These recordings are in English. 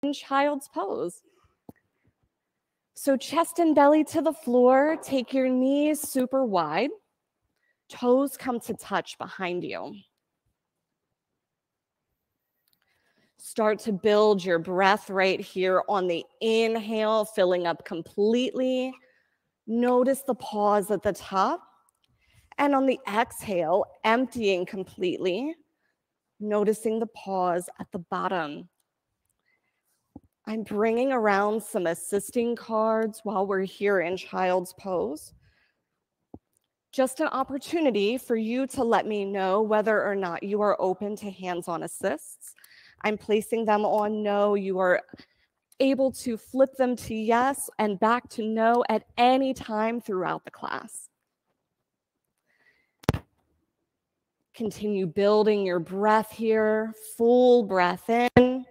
in child's pose. So chest and belly to the floor, take your knees super wide, toes come to touch behind you. Start to build your breath right here on the inhale, filling up completely. Notice the pause at the top. And on the exhale, emptying completely, noticing the pause at the bottom. I'm bringing around some assisting cards while we're here in child's pose. Just an opportunity for you to let me know whether or not you are open to hands-on assists. I'm placing them on no. You are able to flip them to yes and back to no at any time throughout the class. Continue building your breath here. Full breath in,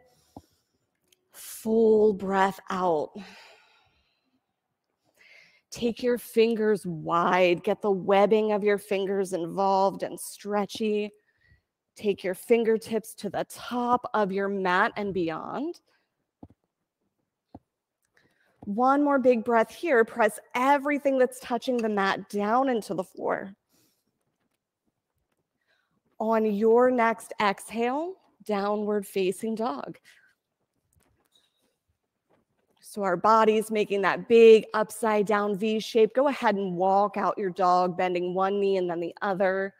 full breath out. Take your fingers wide. Get the webbing of your fingers involved and stretchy. Take your fingertips to the top of your mat and beyond. One more big breath here. Press everything that's touching the mat down into the floor. On your next exhale, downward facing dog. So our body's making that big upside down V shape. Go ahead and walk out your dog, bending one knee and then the other.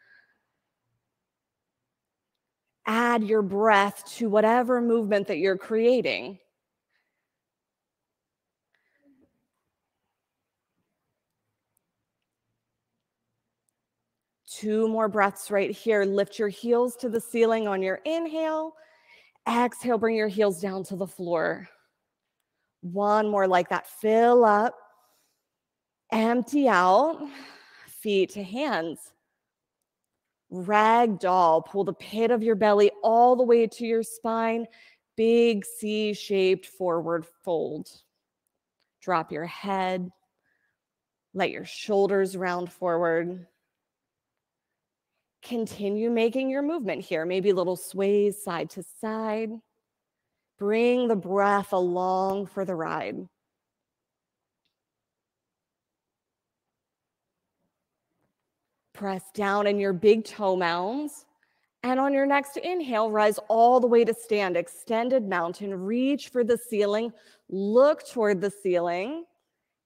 Add your breath to whatever movement that you're creating. Two more breaths right here. Lift your heels to the ceiling on your inhale. Exhale, bring your heels down to the floor. One more like that. Fill up. Empty out. Feet to hands. Ragdoll. Pull the pit of your belly all the way to your spine. Big C-shaped forward fold. Drop your head. Let your shoulders round forward. Continue making your movement here. Maybe little sways side to side. Bring the breath along for the ride. Press down in your big toe mounds. And on your next inhale, rise all the way to stand. Extended mountain. Reach for the ceiling. Look toward the ceiling.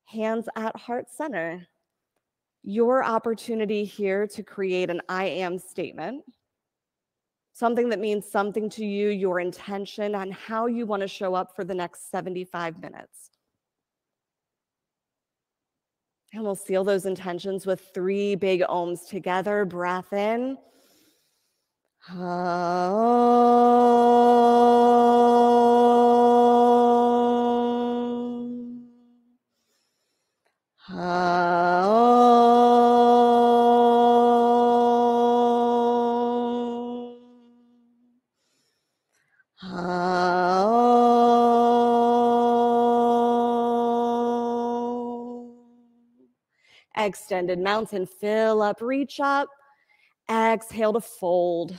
Hands at heart center. Your opportunity here to create an I am statement. Something that means something to you, your intention, and how you want to show up for the next 75 minutes. And we'll seal those intentions with 3 big ohms together. Breath in. Extended mountain, fill up, reach up. Exhale to fold.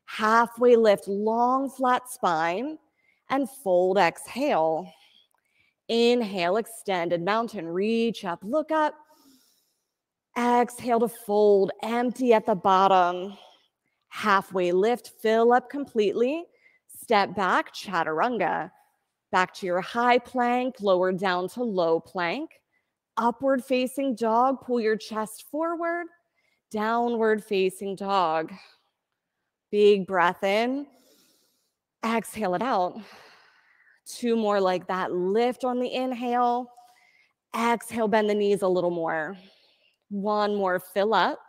Halfway lift, long flat spine, and fold, exhale. Inhale, extended mountain, reach up, look up. Exhale to fold, empty at the bottom. Halfway lift, fill up completely. Step back, chaturanga. Back to your high plank, lower down to low plank. Upward facing dog, pull your chest forward. Downward facing dog. Big breath in. Exhale it out. 2 more like that. Lift on the inhale. Exhale, bend the knees a little more. 1 more, fill up.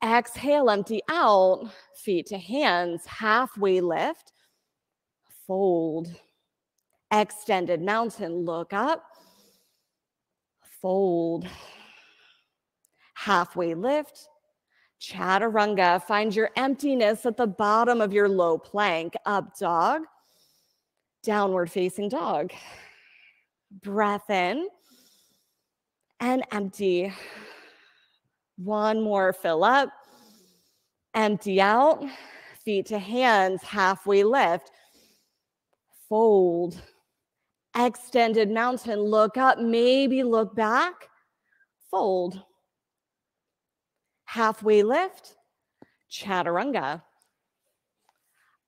Exhale, empty out. Feet to hands, halfway lift. Fold. Extended mountain, look up. Fold. Halfway lift. Chaturanga, find your emptiness at the bottom of your low plank. Up dog. Downward facing dog. Breath in and empty. 1 more, fill up. Empty out. Feet to hands, halfway lift. fold. Extended mountain, look up, maybe look back, fold. Halfway lift, chaturanga.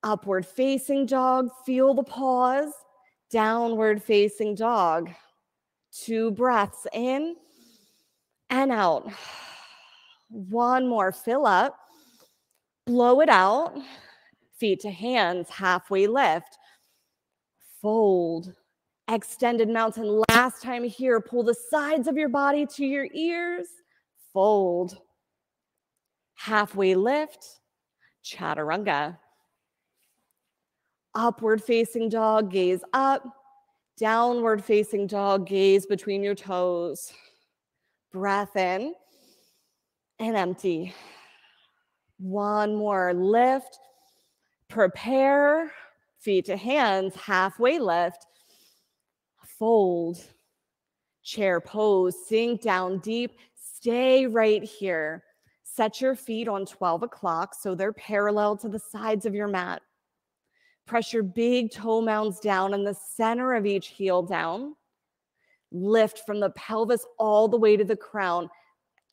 Upward facing dog, feel the pause. Downward facing dog. 2 breaths in and out. One more, fill up, blow it out. Feet to hands, halfway lift, fold. Extended mountain, last time here, pull the sides of your body to your ears, fold. Halfway lift, chaturanga. Upward facing dog, gaze up. Downward facing dog, gaze between your toes. Breath in and empty. One more, lift, prepare, feet to hands, halfway lift, fold, chair pose, sink down deep, stay right here. Set your feet on 12 o'clock so they're parallel to the sides of your mat. Press your big toe mounds down in the center of each heel down. Lift from the pelvis all the way to the crown.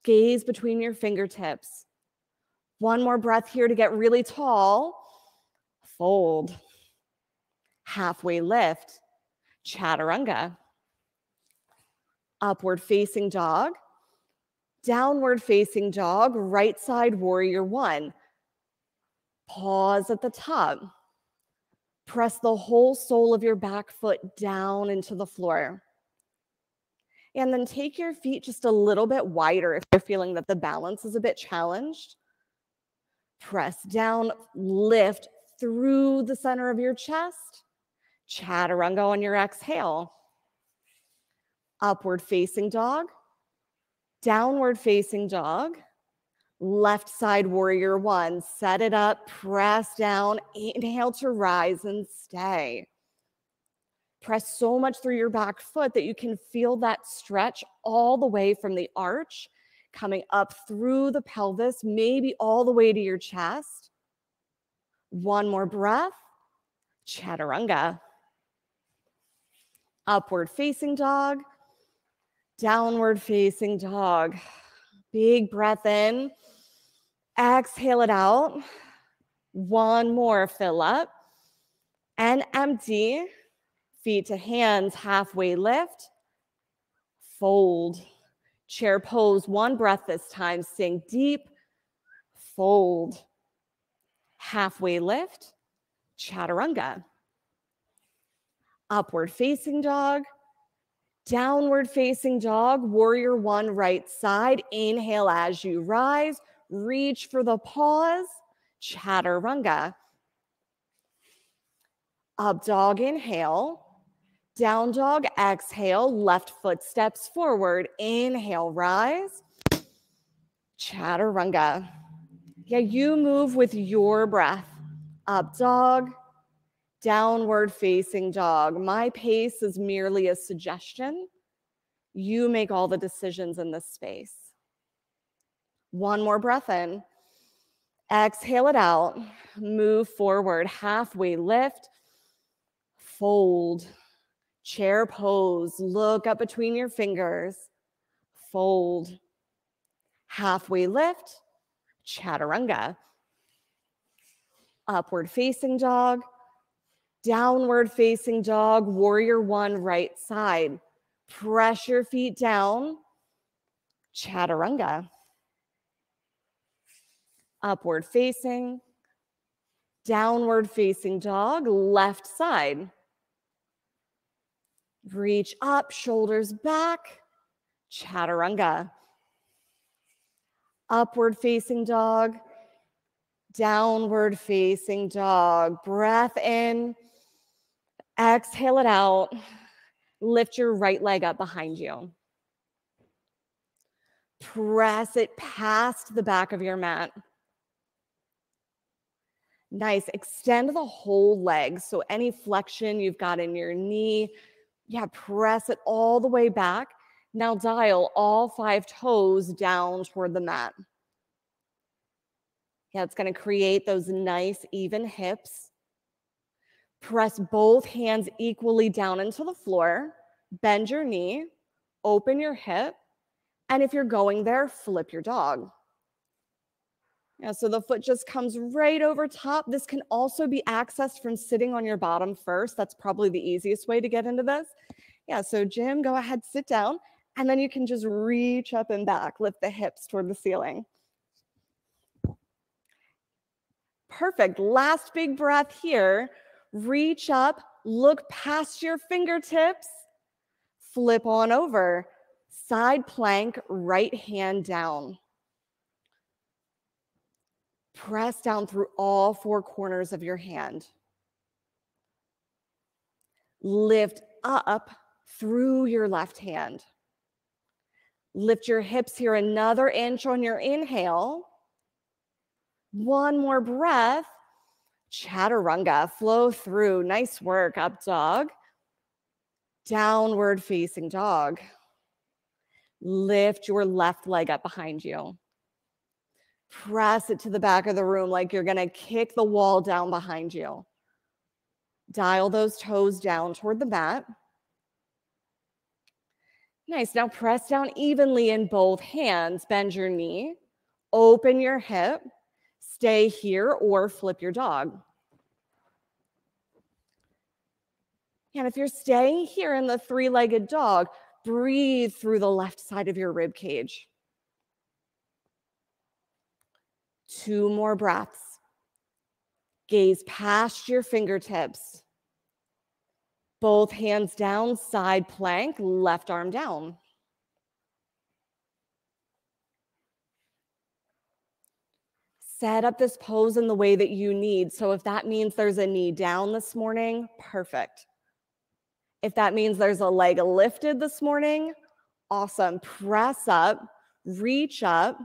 Gaze between your fingertips. One more breath here to get really tall. Fold. Halfway lift. Chaturanga. Upward facing dog. Downward facing dog. Right side warrior 1. Pause at the top. Press the whole sole of your back foot down into the floor. And then take your feet just a little bit wider if you're feeling that the balance is a bit challenged. Press down, lift through the center of your chest. Chaturanga on your exhale. Upward facing dog. Downward facing dog. Left side warrior 1. Set it up, press down, inhale to rise and stay. Press so much through your back foot that you can feel that stretch all the way from the arch, coming up through the pelvis, maybe all the way to your chest. One more breath, chaturanga. Upward facing dog, downward facing dog. Big breath in, exhale it out. One more, fill up and empty. Feet to hands, halfway lift, fold. Chair pose, one breath this time, sink deep, fold. Halfway lift, chaturanga. Upward facing dog, downward facing dog, warrior 1 right side. Inhale as you rise, reach for the pause, chaturanga. Up dog, inhale. Down dog, exhale, left foot steps forward. Inhale, rise. Chaturanga. Yeah, you move with your breath. Up dog, downward facing dog. My pace is merely a suggestion. You make all the decisions in this space. One more breath in. Exhale it out. Move forward. Halfway lift. Fold. Chair pose, look up between your fingers, fold. Halfway lift, chaturanga. Upward facing dog, downward facing dog, warrior 1 right side. Press your feet down, chaturanga. Upward facing, downward facing dog, left side. Reach up, shoulders back, chaturanga. Upward facing dog, downward facing dog. Breath in, exhale it out. Lift your right leg up behind you. Press it past the back of your mat. Nice, extend the whole leg. So any flexion you've got in your knee, press it all the way back. Now dial all 5 toes down toward the mat. It's going to create those nice even hips. Press both hands equally down into the floor. Bend your knee, open your hip, and if you're going there, flip your dog. Yeah, so the foot just comes right over top. This can also be accessed from sitting on your bottom first. That's probably the easiest way to get into this. Yeah, so Jim, go ahead, sit down, and then you can just reach up and back, lift the hips toward the ceiling. Perfect. Last big breath here. Reach up, look past your fingertips, flip on over. Side plank, right hand down. Press down through all four corners of your hand. Lift up through your left hand. Lift your hips here another inch on your inhale. One more breath. Chaturanga, flow through. Nice work. Up dog. Downward facing dog. Lift your left leg up behind you. Press it to the back of the room like you're going to kick the wall down behind you. Dial those toes down toward the mat. Nice. Now press down evenly in both hands. Bend your knee. Open your hip. Stay here or flip your dog. And if you're staying here in the three-legged dog, breathe through the left side of your rib cage. 2 more breaths. Gaze past your fingertips. Both hands down, side plank, left arm down. Set up this pose in the way that you need. So if that means there's a knee down this morning, perfect. If that means there's a leg lifted this morning, awesome. Press up, reach up,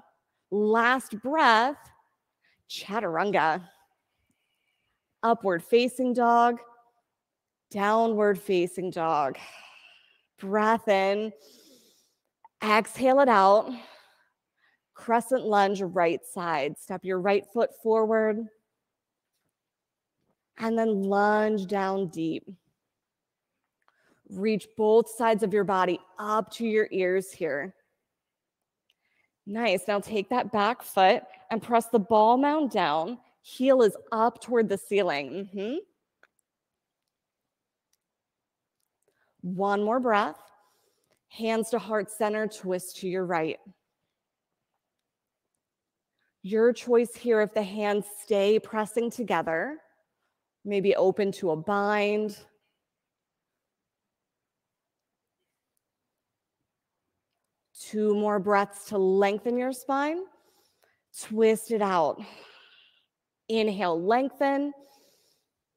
last breath, chaturanga. Upward facing dog, downward facing dog. Breath in, exhale it out. Crescent lunge, right side. Step your right foot forward. And then lunge down deep. Reach both sides of your body up to your ears here. Nice. Now take that back foot and press the ball mound down. Heel is up toward the ceiling. One more breath. Hands to heart center, twist to your right. Your choice here if the hands stay pressing together, maybe open to a bind. Two more breaths to lengthen your spine. Twist it out. Inhale, lengthen.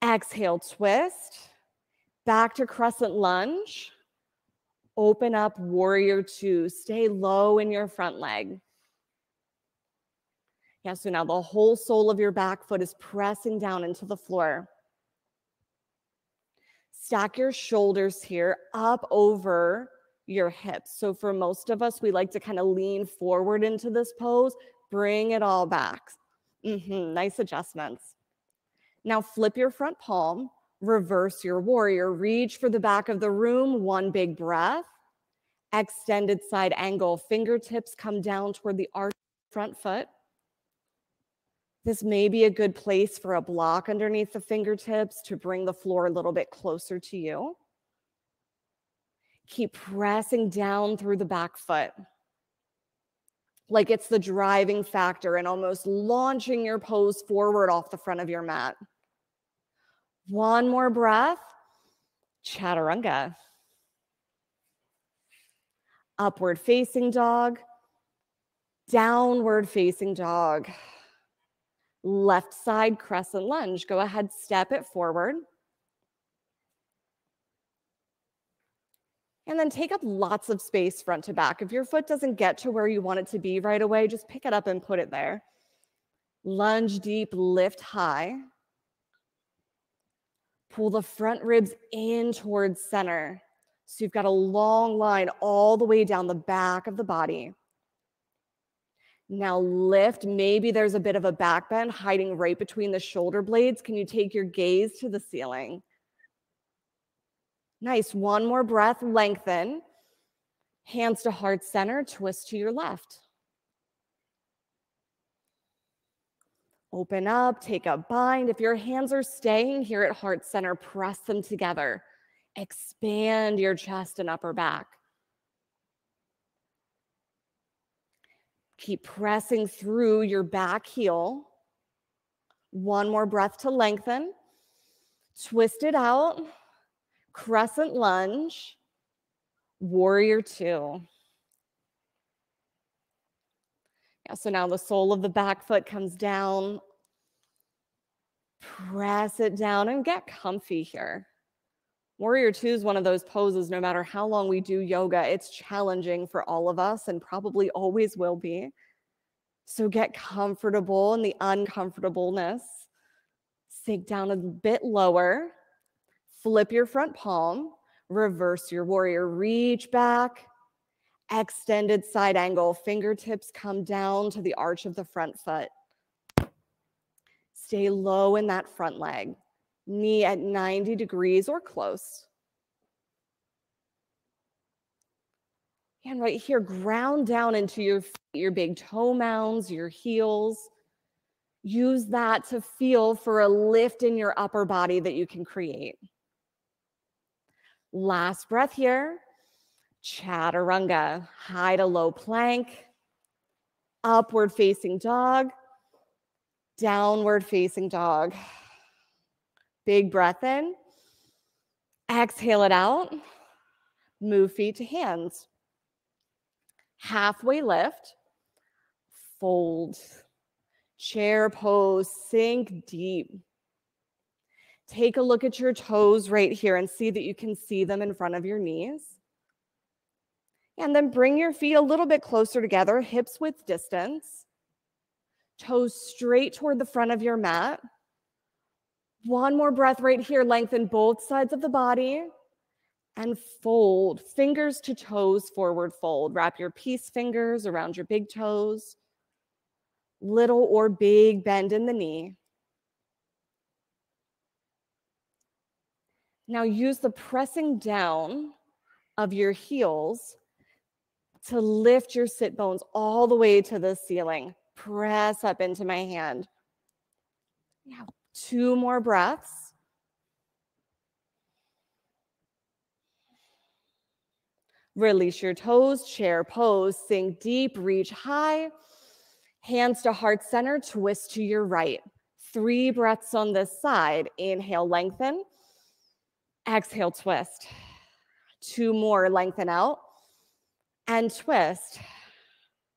Exhale, twist. Back to crescent lunge. Open up, warrior two. Stay low in your front leg. Yeah, so now the whole sole of your back foot is pressing down into the floor. Stack your shoulders here up over your hips. So for most of us, we like to kind of lean forward into this pose. Bring it all back. Nice adjustments. Now flip your front palm, reverse your warrior. Reach for the back of the room, one big breath. Extended side angle, fingertips come down toward the arch of the front foot. This may be a good place for a block underneath the fingertips to bring the floor a little bit closer to you. Keep pressing down through the back foot, like it's the driving factor and almost launching your pose forward off the front of your mat. One more breath, chaturanga. Upward facing dog, downward facing dog. Left side crescent lunge. Go ahead, step it forward. And then take up lots of space front to back. If your foot doesn't get to where you want it to be right away, just pick it up and put it there. Lunge deep, lift high. Pull the front ribs in towards center. So you've got a long line all the way down the back of the body. Now lift. Maybe there's a bit of a back bend hiding right between the shoulder blades. Can you take your gaze to the ceiling? Nice. One more breath, lengthen. Hands to heart center, twist to your left. Open up, take a bind. If your hands are staying here at heart center, press them together. Expand your chest and upper back. Keep pressing through your back heel. One more breath to lengthen. Twist it out. Crescent lunge. Warrior two. Yeah, so now the sole of the back foot comes down. Press it down and get comfy here. Warrior two is one of those poses, no matter how long we do yoga, it's challenging for all of us and probably always will be. So get comfortable in the uncomfortableness. Sink down a bit lower. Flip your front palm. Reverse your warrior. Reach back. Extended side angle. Fingertips come down to the arch of the front foot. Stay low in that front leg. Knee at 90 degrees or close. And right here, ground down into your feet, your big toe mounds, your heels. Use that to feel for a lift in your upper body that you can create. Last breath here. Chaturanga, high to low plank, upward facing dog, downward facing dog. Big breath in. Exhale it out. Move feet to hands. Halfway lift. Fold. Chair pose. Sink deep. Take a look at your toes right here and see that you can see them in front of your knees. And then bring your feet a little bit closer together, hips width distance. Toes straight toward the front of your mat. One more breath right here. Lengthen both sides of the body and fold. Fingers to toes, forward fold. Wrap your peace fingers around your big toes. Little or big bend in the knee. Now use the pressing down of your heels to lift your sit bones all the way to the ceiling. Press up into my hand. Now, 2 more breaths. Release your toes, chair pose, sink deep, reach high. Hands to heart center, twist to your right. 3 breaths on this side. Inhale, lengthen. Exhale, twist. 2 more, lengthen out. And twist.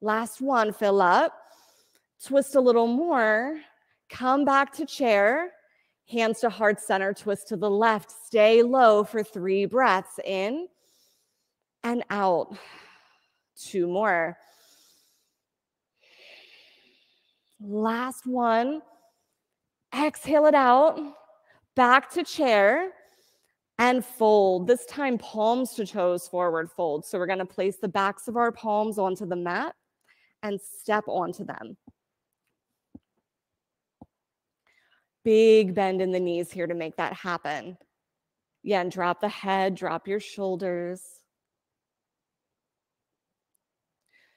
Last one, fill up. Twist a little more. Come back to chair. Hands to heart center, twist to the left. Stay low for 3 breaths. In and out. 2 more. Last one. Exhale it out. Back to chair. And fold. This time, palms to toes, forward fold. So we're going to place the backs of our palms onto the mat and step onto them. Big bend in the knees here to make that happen. Yeah, and drop the head, drop your shoulders.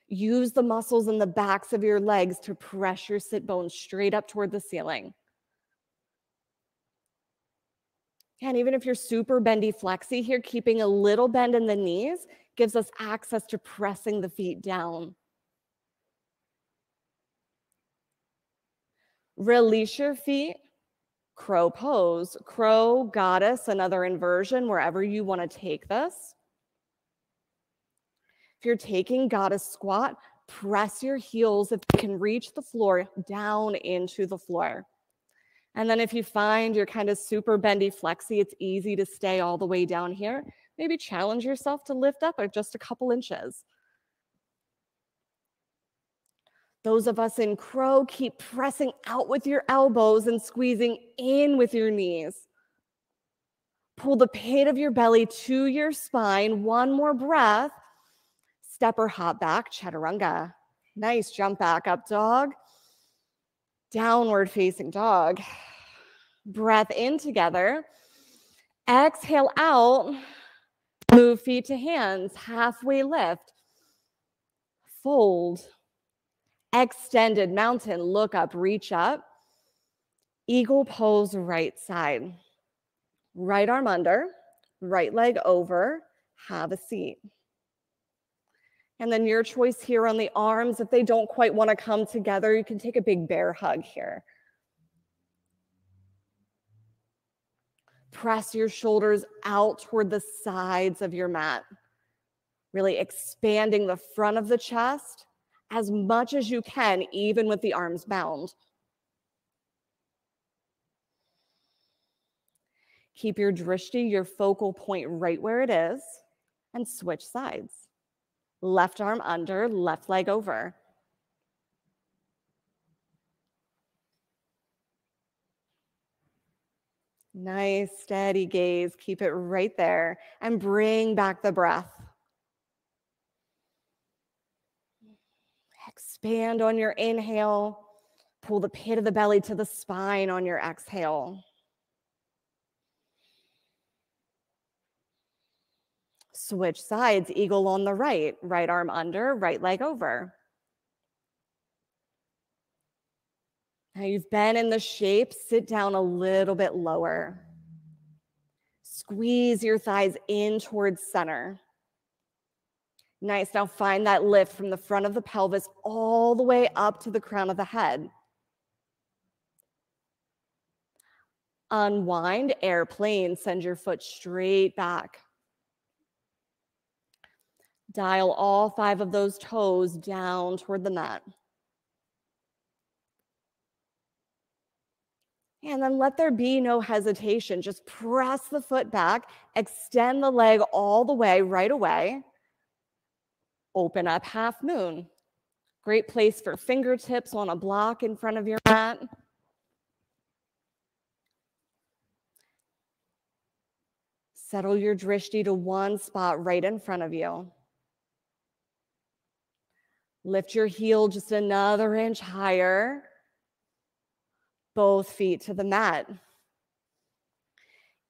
Use the muscles in the backs of your legs to press your sit bones straight up toward the ceiling. And even if you're super bendy flexy here, keeping a little bend in the knees gives us access to pressing the feet down. Release your feet, crow pose. Crow, goddess, another inversion, wherever you want to take this. If you're taking goddess squat, press your heels, if you can reach the floor, down into the floor. And then if you find you're kind of super bendy flexy, it's easy to stay all the way down here. Maybe challenge yourself to lift up just a couple inches. Those of us in crow, keep pressing out with your elbows and squeezing in with your knees. Pull the pit of your belly to your spine. 1 more breath. Step or hop back, chaturanga. Nice, jump back up dog. Downward facing dog. Breath in together. Exhale out. Move feet to hands, halfway lift. Fold. Extended mountain, look up, reach up. Eagle pose, right side. Right arm under, right leg over, have a seat. And then your choice here on the arms. If they don't quite want to come together, you can take a big bear hug here. Press your shoulders out toward the sides of your mat, really expanding the front of the chest as much as you can, even with the arms bound. Keep your drishti, your focal point, right where it is, and switch sides. Left arm under, left leg over. Nice, steady gaze. Keep it right there and bring back the breath. Expand on your inhale. Pull the pit of the belly to the spine on your exhale. Switch sides, eagle on the right, right arm under, right leg over. Now you've been in the shape, sit down a little bit lower. Squeeze your thighs in towards center. Nice, now find that lift from the front of the pelvis all the way up to the crown of the head. Unwind, airplane, send your foot straight back. Dial all 5 of those toes down toward the mat. And then let there be no hesitation. Just press the foot back, extend the leg all the way right away. Open up half moon. Great place for fingertips on a block in front of your mat. Settle your drishti to one spot right in front of you. Lift your heel just another inch higher. Both feet to the mat.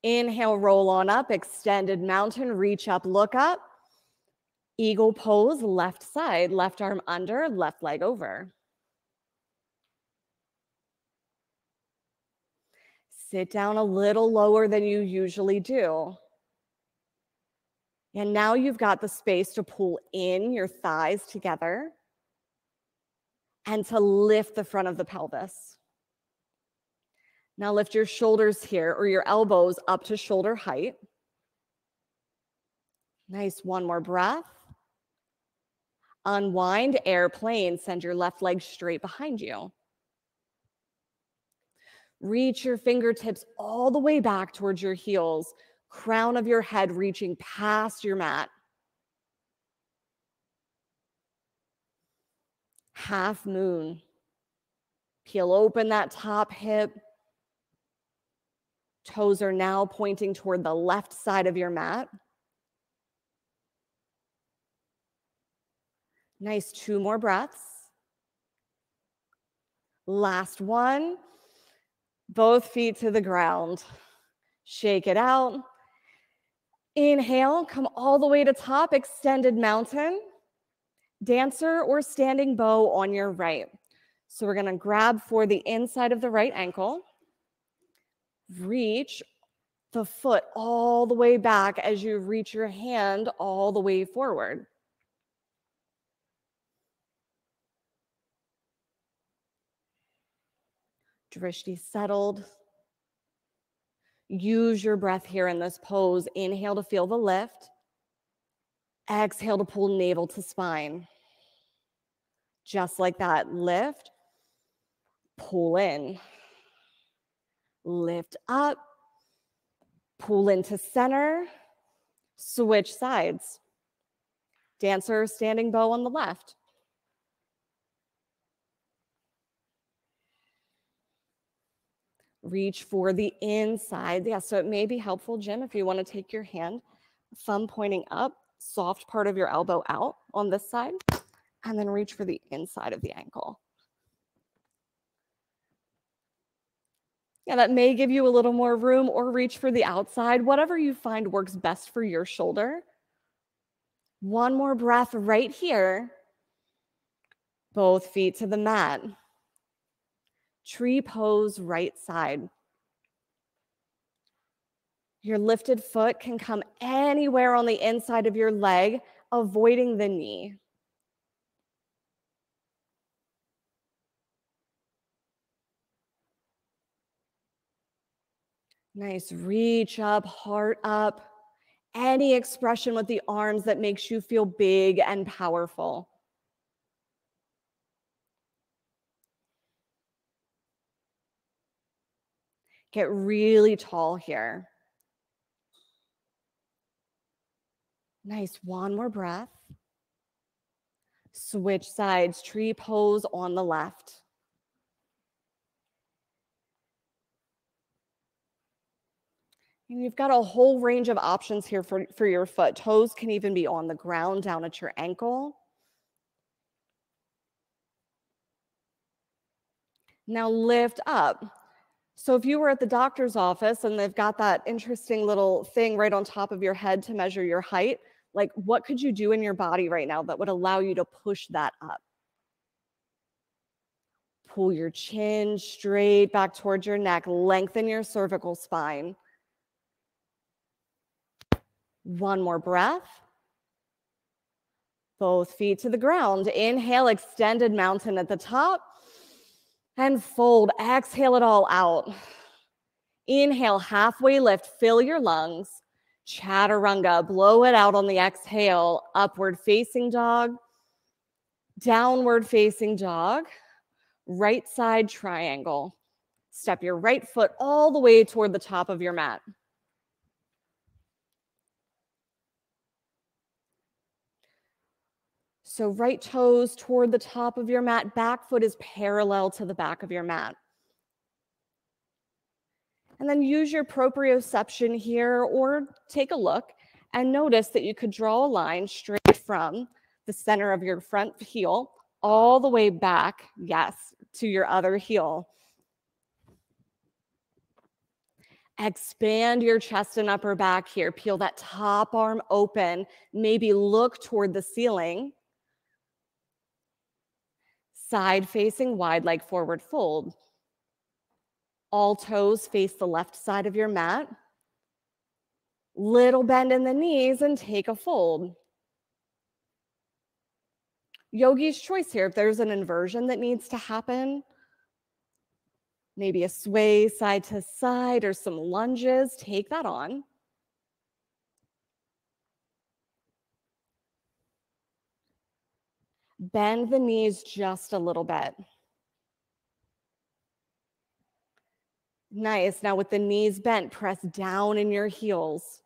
Inhale, roll on up, extended mountain, reach up, look up. Eagle pose, left side, left arm under, left leg over. Sit down a little lower than you usually do. And now you've got the space to pull in your thighs together and to lift the front of the pelvis. Now lift your shoulders here or your elbows up to shoulder height. Nice, one more breath. Unwind, airplane, send your left leg straight behind you. Reach your fingertips all the way back towards your heels, crown of your head reaching past your mat. Half moon. Peel open that top hip. Toes are now pointing toward the left side of your mat. Nice, 2 more breaths. Last one. Both feet to the ground. Shake it out. Inhale, come all the way to top, extended mountain. Dancer or standing bow on your right. So we're gonna grab for the inside of the right ankle. Reach the foot all the way back as you reach your hand all the way forward. Drishti settled. Use your breath here in this pose. Inhale to feel the lift. Exhale to pull navel to spine. Just like that, lift, pull in. Lift up, pull into center, switch sides. Dancer, standing bow on the left. Reach for the inside. Yeah, so it may be helpful, Jim, if you want to take your hand, thumb pointing up, soft part of your elbow out on this side, and then reach for the inside of the ankle. Yeah, that may give you a little more room, or reach for the outside, whatever you find works best for your shoulder. One more breath right here. Both feet to the mat. Tree pose, right side. Your lifted foot can come anywhere on the inside of your leg, avoiding the knee. Nice, reach up, heart up. Any expression with the arms that makes you feel big and powerful. Get really tall here. Nice, one more breath. Switch sides, tree pose on the left. And you've got a whole range of options here for your foot. Toes can even be on the ground down at your ankle. Now lift up. So if you were at the doctor's office and they've got that interesting little thing right on top of your head to measure your height, like what could you do in your body right now that would allow you to push that up? Pull your chin straight back towards your neck, lengthen your cervical spine. One more breath. Both feet to the ground. Inhale, extended mountain at the top. And fold. Exhale it all out. Inhale, halfway lift. Fill your lungs. Chaturanga. Blow it out on the exhale. Upward facing dog. Downward facing dog. Right side triangle. Step your right foot all the way toward the top of your mat. So right toes toward the top of your mat, back foot is parallel to the back of your mat. And then use your proprioception here or take a look and notice that you could draw a line straight from the center of your front heel all the way back, yes, to your other heel. Expand your chest and upper back here. Peel that top arm open. Maybe look toward the ceiling. Side facing wide leg forward fold. All toes face the left side of your mat. Little bend in the knees and take a fold. Yogi's choice here. If there's an inversion that needs to happen, maybe a sway side to side or some lunges, take that on. Bend the knees just a little bit. Nice. Now with the knees bent, press down in your heels.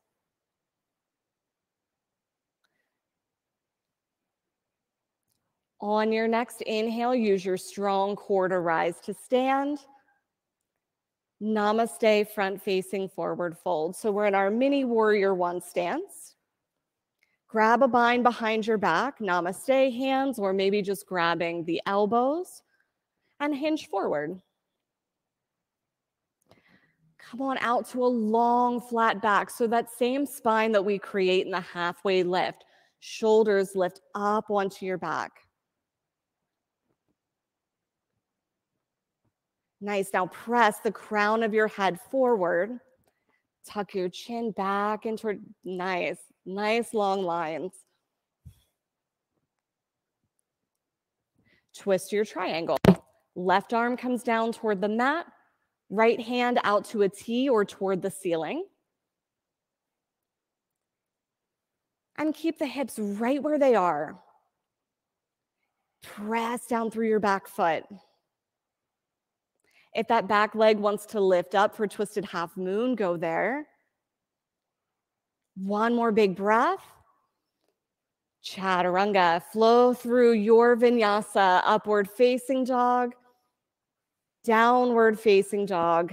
On your next inhale, use your strong core to rise to stand. Namaste, front facing forward fold. So we're in our mini warrior one stance. Grab a bind behind your back, namaste hands, or maybe just grabbing the elbows and hinge forward. Come on out to a long flat back. So that same spine that we create in the halfway lift, shoulders lift up onto your back. Nice. Now press the crown of your head forward. Tuck your chin back into nice long lines. Twist your triangle. Left arm comes down toward the mat. Right hand out to a T or toward the ceiling. And keep the hips right where they are. Press down through your back foot. If that back leg wants to lift up for twisted half moon, go there. One more big breath. Chaturanga. Flow through your vinyasa. Upward facing dog. Downward facing dog.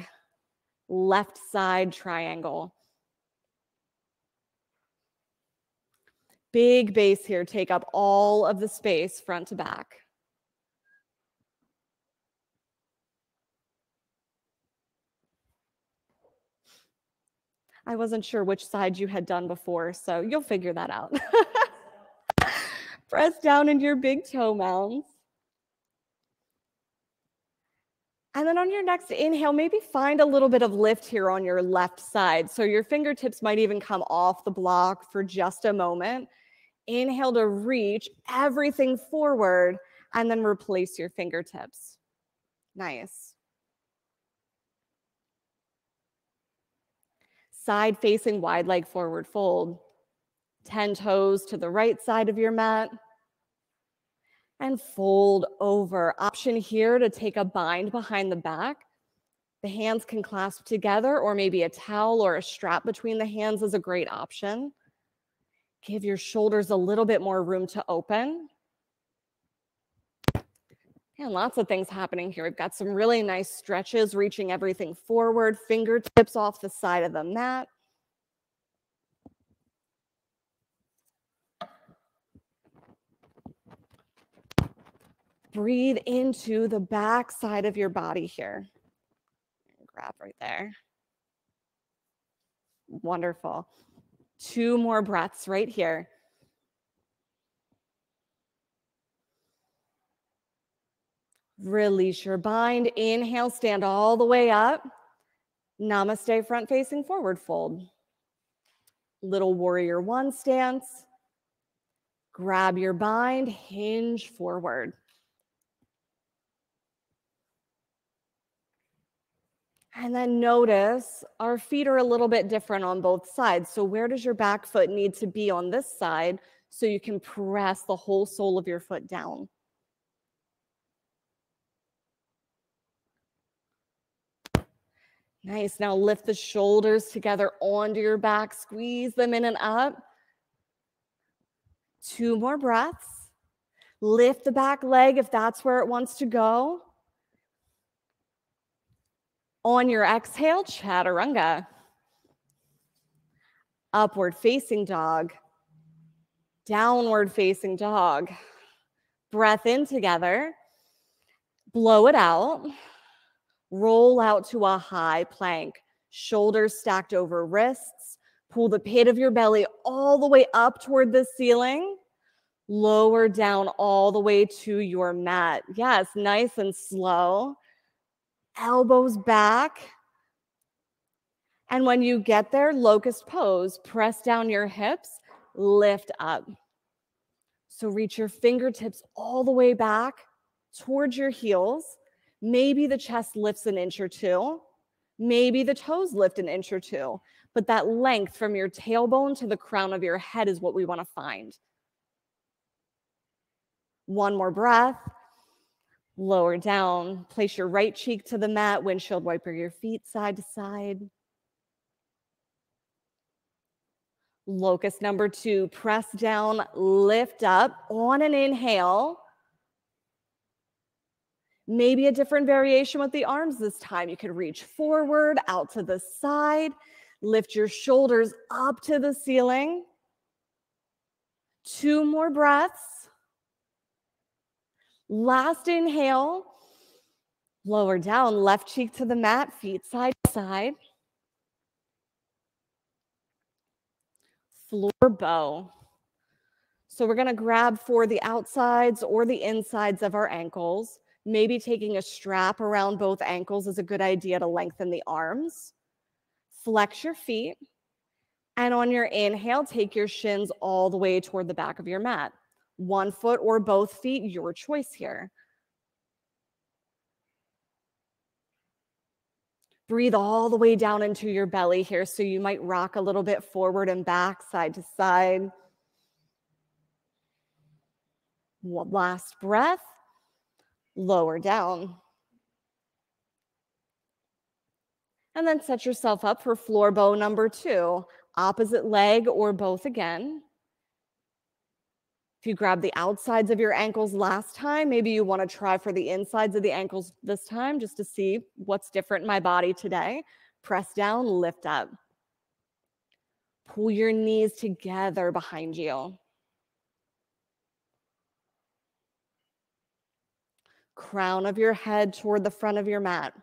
Left side triangle. Big base here. Take up all of the space front to back. I wasn't sure which side you had done before, so you'll figure that out. Press down into your big toe mounds. And then on your next inhale, maybe find a little bit of lift here on your left side. So your fingertips might even come off the block for just a moment. Inhale to reach everything forward and then replace your fingertips. Nice. Side facing wide leg forward fold. 10 toes to the right side of your mat. And fold over. Option here to take a bind behind the back. The hands can clasp together, or maybe a towel or a strap between the hands is a great option. Give your shoulders a little bit more room to open. And lots of things happening here. We've got some really nice stretches, reaching everything forward, fingertips off the side of the mat. Breathe into the back side of your body here. Grab right there. Wonderful. 2 more breaths right here. Release your bind. Inhale, stand all the way up. Namaste, front facing forward fold. Little warrior 1 stance. Grab your bind, hinge forward. And then notice our feet are a little bit different on both sides. So where does your back foot need to be on this side so you can press the whole sole of your foot down? Nice. Now lift the shoulders together onto your back. Squeeze them in and up. 2 more breaths. Lift the back leg if that's where it wants to go. On your exhale, chaturanga. Upward facing dog. Downward facing dog. Breath in together. Blow it out. Roll out to a high plank. Shoulders stacked over wrists. Pull the pit of your belly all the way up toward the ceiling. Lower down all the way to your mat. Yes, nice and slow. Elbows back. And when you get there, locust pose. Press down your hips, lift up. So reach your fingertips all the way back towards your heels. Maybe the chest lifts an inch or 2. Maybe the toes lift an inch or 2. But that length from your tailbone to the crown of your head is what we want to find. 1 more breath. Lower down. Place your right cheek to the mat. Windshield wiper your feet side to side. Locust number 2. Press down, lift up on an inhale. Maybe a different variation with the arms this time. You could reach forward, out to the side. Lift your shoulders up to the ceiling. 2 more breaths. Last inhale. Lower down, left cheek to the mat, feet side to side. Floor bow. So we're going to grab for the outsides or the insides of our ankles. Maybe taking a strap around both ankles is a good idea to lengthen the arms. Flex your feet. And on your inhale, take your shins all the way toward the back of your mat. 1 foot or both feet, your choice here. Breathe all the way down into your belly here, so you might rock a little bit forward and back, side to side. One last breath. Lower down. And then set yourself up for floor bow number 2. Opposite leg or both again. If you grab the outsides of your ankles last time, maybe you want to try for the insides of the ankles this time just to see what's different in my body today. Press down, lift up. Pull your knees together behind you. Crown of your head toward the front of your mat.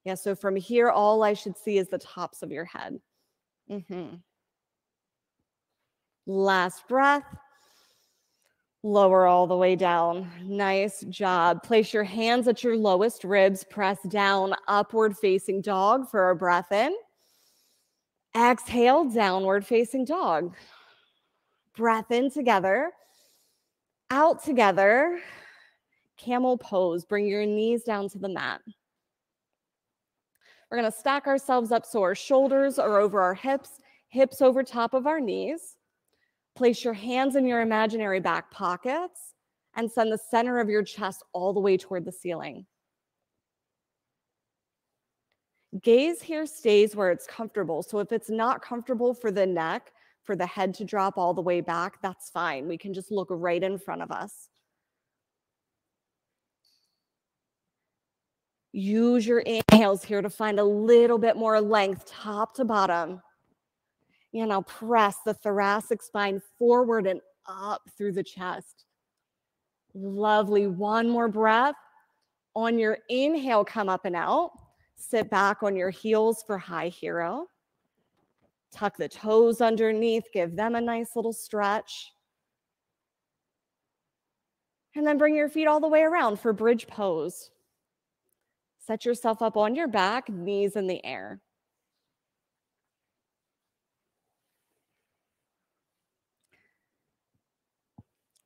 Yeah, so from here, all I should see is the tops of your head. Last breath. Lower all the way down. Nice job. Place your hands at your lowest ribs. Press down, upward facing dog for our breath in. Exhale, downward facing dog. Breath in together. Out together. Camel pose. Bring your knees down to the mat. We're going to stack ourselves up so our shoulders are over our hips, hips over top of our knees. Place your hands in your imaginary back pockets and send the center of your chest all the way toward the ceiling. Gaze here stays where it's comfortable. So if it's not comfortable for the neck, for the head to drop all the way back, that's fine. We can just look right in front of us. Use your inhales here to find a little bit more length, top to bottom. And now press the thoracic spine forward and up through the chest. Lovely. One more breath. On your inhale, come up and out. Sit back on your heels for high hero. Tuck the toes underneath. Give them a nice little stretch. And then bring your feet all the way around for bridge pose. Set yourself up on your back, knees in the air.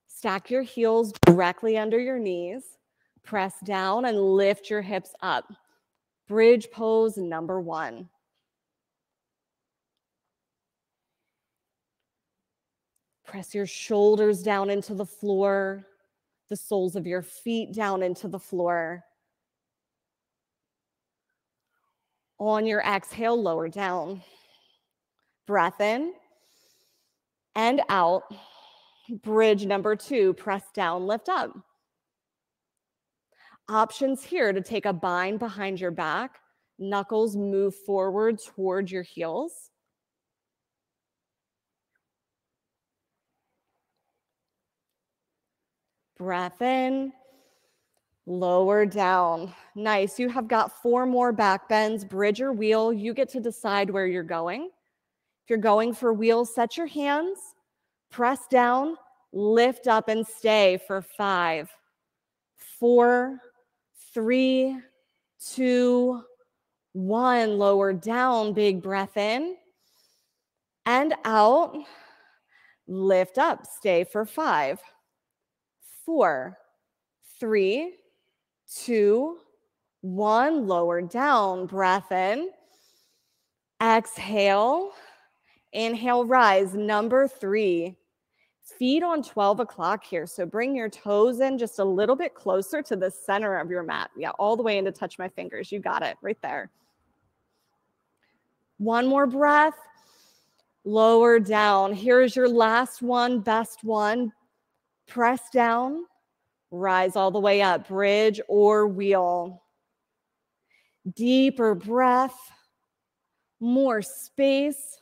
Stack your heels directly under your knees. Press down and lift your hips up. Bridge pose number 1. Press your shoulders down into the floor, the soles of your feet down into the floor. On your exhale, lower down. Breath in and out. Bridge number 2, press down, lift up. Options here to take a bind behind your back. Knuckles move forward toward your heels. Breath in, lower down. Nice. You have got 4 more back bends. Bridge or wheel. You get to decide where you're going. If you're going for wheel, set your hands, press down, lift up and stay for 5, 4, 3, 2, 1. Lower down, big breath in and out. Lift up, stay for 5, 4, 3, 2, 1. Lower down, breath in. Exhale. Inhale, rise. Number 3. Feet on 12 o'clock here. So bring your toes in just a little bit closer to the center of your mat. Yeah, all the way in to touch my fingers. You got it right there. One more breath. Lower down. Here's your last one, best one. Press down. Rise all the way up. Bridge or wheel. Deeper breath. More space.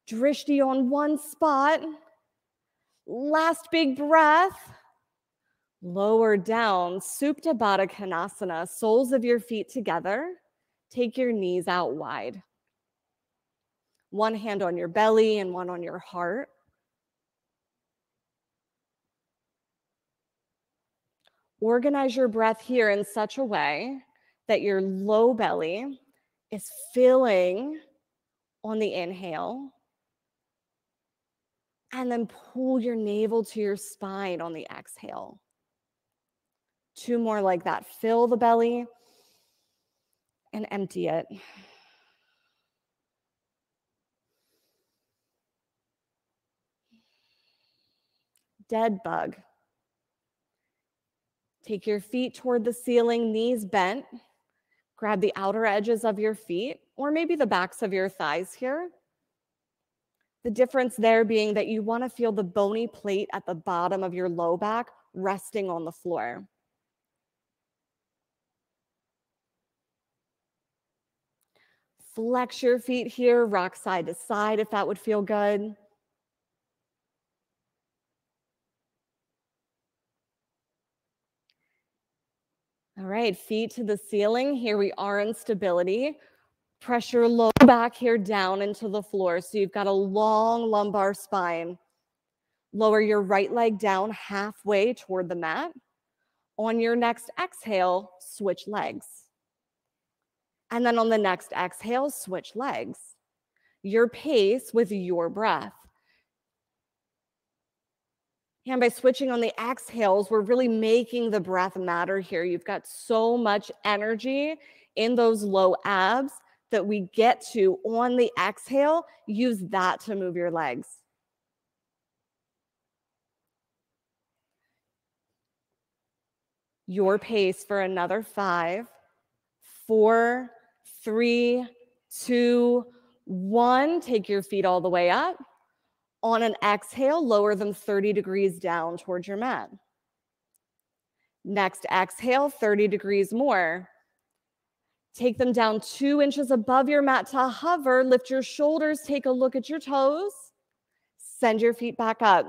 Drishti on one spot. Last big breath. Lower down. Supta Baddha Konasana. Soles of your feet together. Take your knees out wide. One hand on your belly and one on your heart. Organize your breath here in such a way that your low belly is filling on the inhale. And then pull your navel to your spine on the exhale. 2 more like that. Fill the belly and empty it. Dead bug. Take your feet toward the ceiling, knees bent. Grab the outer edges of your feet, or maybe the backs of your thighs here. The difference there being that you want to feel the bony plate at the bottom of your low back resting on the floor. Flex your feet here, rock side to side if that would feel good. All right, feet to the ceiling. Here we are in stability. Press your low back here down into the floor so you've got a long lumbar spine. Lower your right leg down halfway toward the mat. On your next exhale, switch legs. And then on the next exhale, switch legs. Your pace with your breath. And by switching on the exhales, we're really making the breath matter here. You've got so much energy in those low abs that we get to on the exhale. Use that to move your legs. Your pace for another 5, 4, 3, 2, 1. Take your feet all the way up. On an exhale, lower them 30 degrees down towards your mat. Next exhale, 30 degrees more. Take them down 2 inches above your mat to hover. Lift your shoulders, take a look at your toes. Send your feet back up.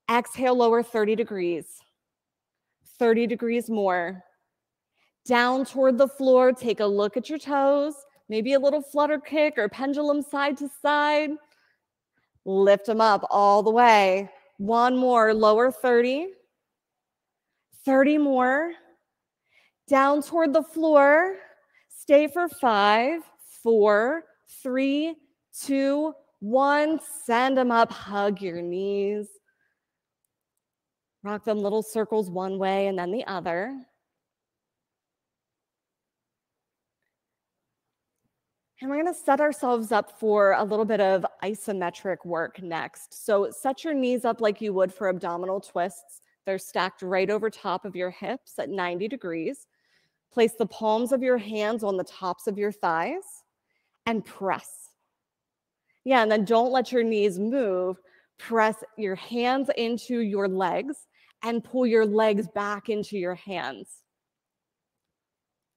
Exhale, lower 30 degrees. 30 degrees more. Down toward the floor, take a look at your toes. Maybe a little flutter kick or pendulum side to side. Lift them up all the way. 1 more, lower 30. 30 more. Down toward the floor. Stay for 5, 4, 3, 2, 1. Send them up. Hug your knees. Rock them little circles one way and then the other. And we're going to set ourselves up for a little bit of isometric work next. So set your knees up like you would for abdominal twists. They're stacked right over top of your hips at 90 degrees. Place the palms of your hands on the tops of your thighs and press. Yeah, and then don't let your knees move. Press your hands into your legs and pull your legs back into your hands.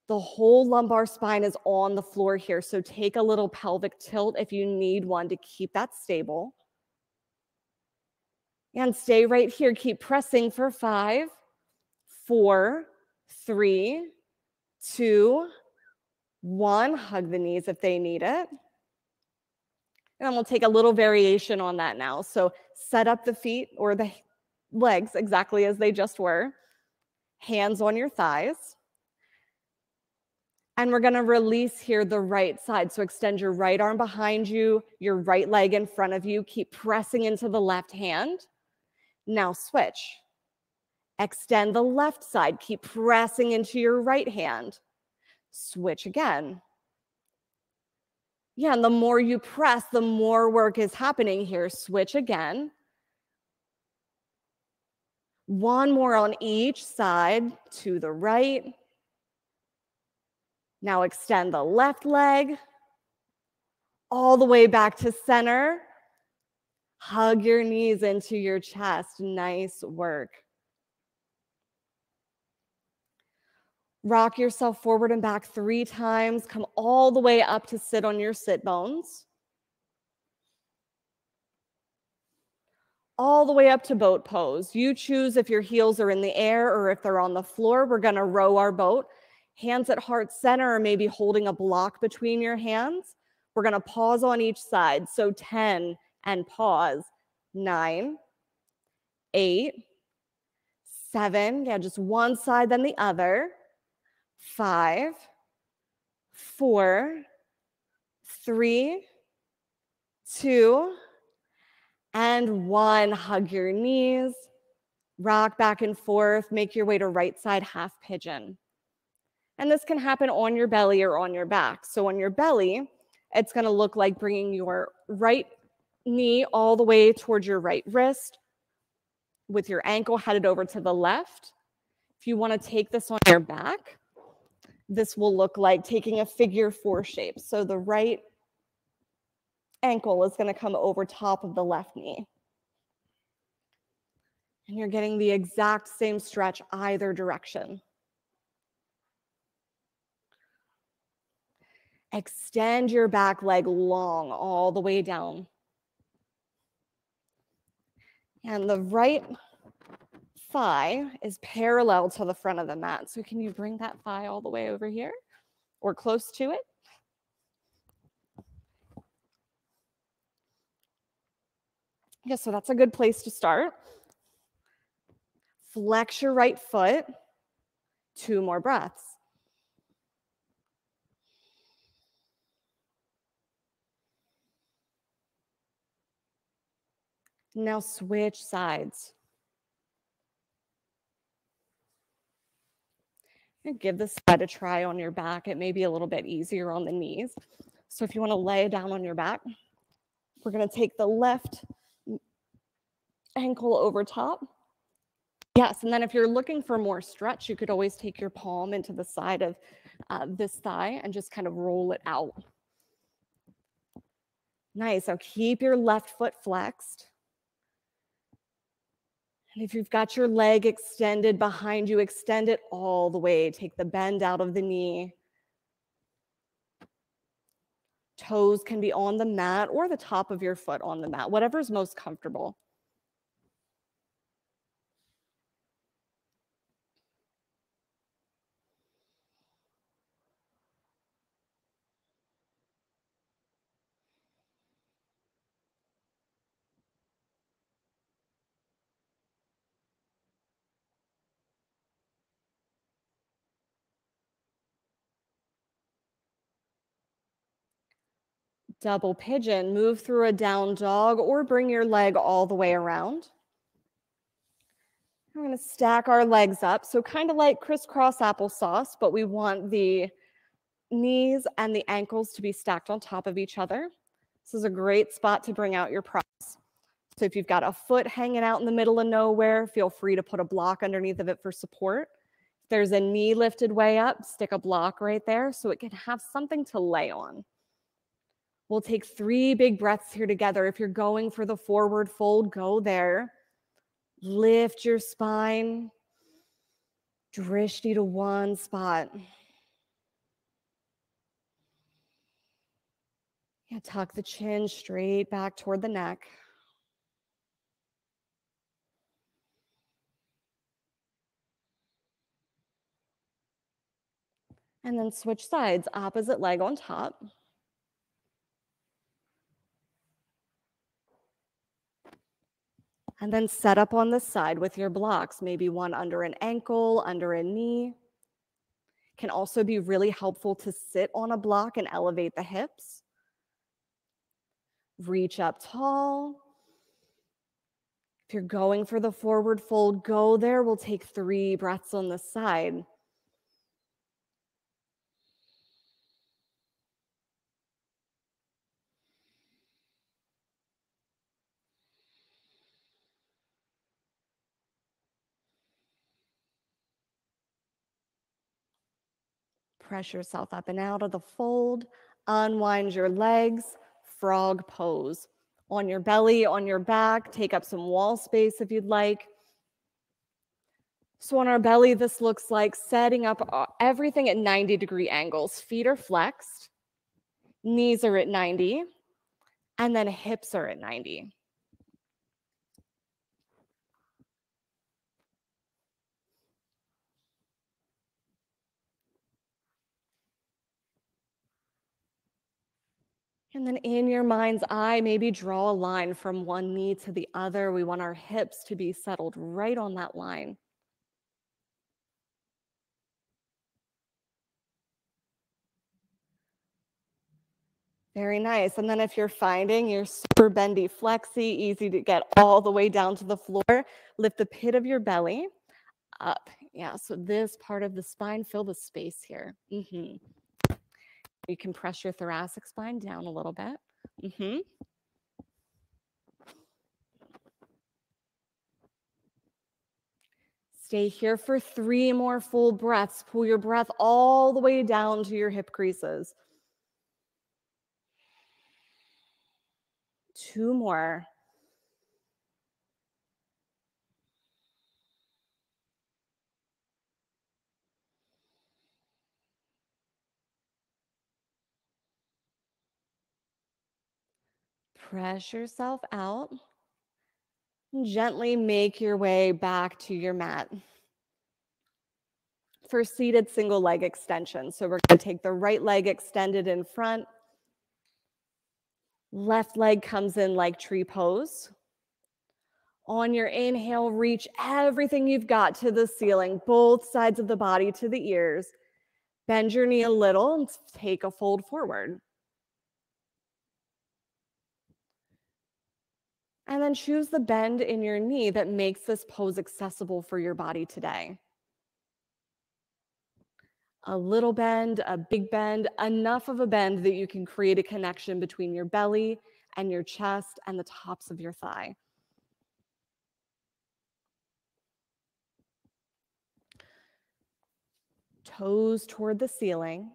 The whole lumbar spine is on the floor here, so take a little pelvic tilt if you need one to keep that stable. And stay right here. Keep pressing for 5, 4, 3, 2, 1. Hug the knees if they need it. And we'll take a little variation on that now. So set up the feet or the legs exactly as they just were. Hands on your thighs. And we're going to release here the right side. So extend your right arm behind you, your right leg in front of you. Keep pressing into the left hand. Now switch. Extend the left side. Keep pressing into your right hand. Switch again. Yeah, and the more you press, the more work is happening here. Switch again. 1 more on each side to the right. Now extend the left leg all the way back to center. Hug your knees into your chest. Nice work. Rock yourself forward and back 3 times. Come all the way up to sit on your sit bones. All the way up to boat pose. You choose if your heels are in the air or if they're on the floor. We're going to row our boat. Hands at heart center or maybe holding a block between your hands. We're going to pause on each side. So 10 and pause. 9, 8, 7. Yeah, just one side then the other. 5, 4, 3, 2, and 1. Hug your knees. Rock back and forth. Make your way to right side half pigeon. And this can happen on your belly or on your back. So on your belly, it's going to look like bringing your right knee all the way towards your right wrist with your ankle headed over to the left. If you want to take this on your back, this will look like taking a figure 4 shape. So the right ankle is going to come over top of the left knee. And you're getting the exact same stretch either direction. Extend your back leg long all the way down. And the right thigh is parallel to the front of the mat. So can you bring that thigh all the way over here or close to it? Yeah, so that's a good place to start. Flex your right foot. 2 more breaths. Now switch sides. And give this side a try on your back. It may be a little bit easier on the knees. So if you want to lay down on your back, we're going to take the left ankle over top. Yes, and then if you're looking for more stretch, you could always take your palm into the side of this thigh and just kind of roll it out. Nice. Now keep your left foot flexed. And if you've got your leg extended behind you, extend it all the way. Take the bend out of the knee. Toes can be on the mat or the top of your foot on the mat, whatever's most comfortable. Double pigeon, move through a down dog or bring your leg all the way around. We're going to stack our legs up. So kind of like crisscross applesauce, but we want the knees and the ankles to be stacked on top of each other. This is a great spot to bring out your props. So if you've got a foot hanging out in the middle of nowhere, feel free to put a block underneath of it for support. If there's a knee lifted way up, stick a block right there so it can have something to lay on. We'll take 3 big breaths here together. If you're going for the forward fold, go there. Lift your spine. Drishti to one spot. Yeah, tuck the chin straight back toward the neck. And then switch sides, opposite leg on top. And then set up on the side with your blocks, maybe one under an ankle, under a knee. Can also be really helpful to sit on a block and elevate the hips. Reach up tall. If you're going for the forward fold, go there. We'll take 3 breaths on the side. Press yourself up and out of the fold. Unwind your legs. Frog pose. On your belly, on your back. Take up some wall space if you'd like. So on our belly, this looks like setting up everything at 90-degree angles. Feet are flexed. Knees are at 90. And then hips are at 90. And then in your mind's eye, maybe draw a line from one knee to the other. We want our hips to be settled right on that line. Very nice. And then if you're finding you're super bendy, flexy, easy to get all the way down to the floor, lift the pit of your belly up. Yeah, so this part of the spine, fill the space here. You can press your thoracic spine down a little bit. Stay here for 3 more full breaths. Pull your breath all the way down to your hip creases. 2 more. Press yourself out. And gently make your way back to your mat. For seated single leg extension. So we're going to take the right leg extended in front. Left leg comes in like tree pose. On your inhale, reach everything you've got to the ceiling, both sides of the body to the ears. Bend your knee a little and take a fold forward. And then choose the bend in your knee that makes this pose accessible for your body today. A little bend, a big bend, enough of a bend that you can create a connection between your belly and your chest and the tops of your thigh. Toes toward the ceiling.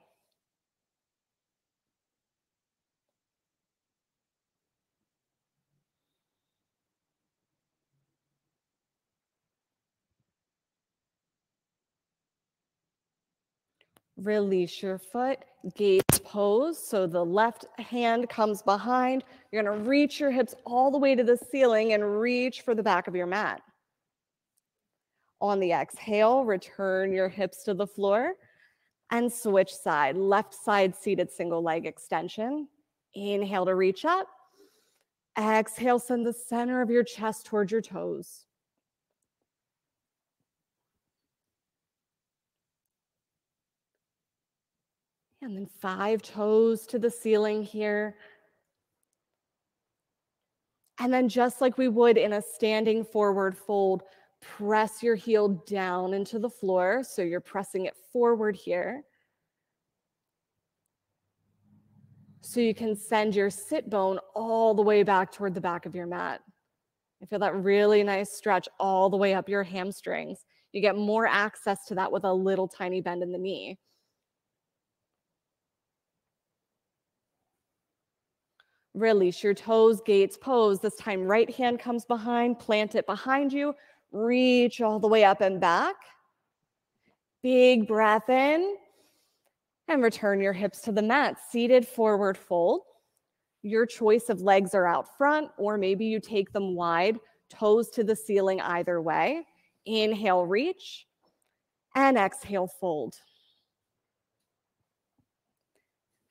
Release your foot, gaze pose. So the left hand comes behind. You're going to reach your hips all the way to the ceiling and reach for the back of your mat. On the exhale, return your hips to the floor and switch side. Left side seated single leg extension. Inhale to reach up. Exhale, send the center of your chest towards your toes. And then 5 toes to the ceiling here. And then just like we would in a standing forward fold, press your heel down into the floor. So you're pressing it forward here. So you can send your sit bone all the way back toward the back of your mat. I feel that really nice stretch all the way up your hamstrings. You get more access to that with a little tiny bend in the knee. Release your toes, gates pose. This time, right hand comes behind, plant it behind you, reach all the way up and back. Big breath in, and return your hips to the mat. Seated forward fold. Your choice of legs are out front, or maybe you take them wide, toes to the ceiling either way. Inhale, reach, and exhale, fold.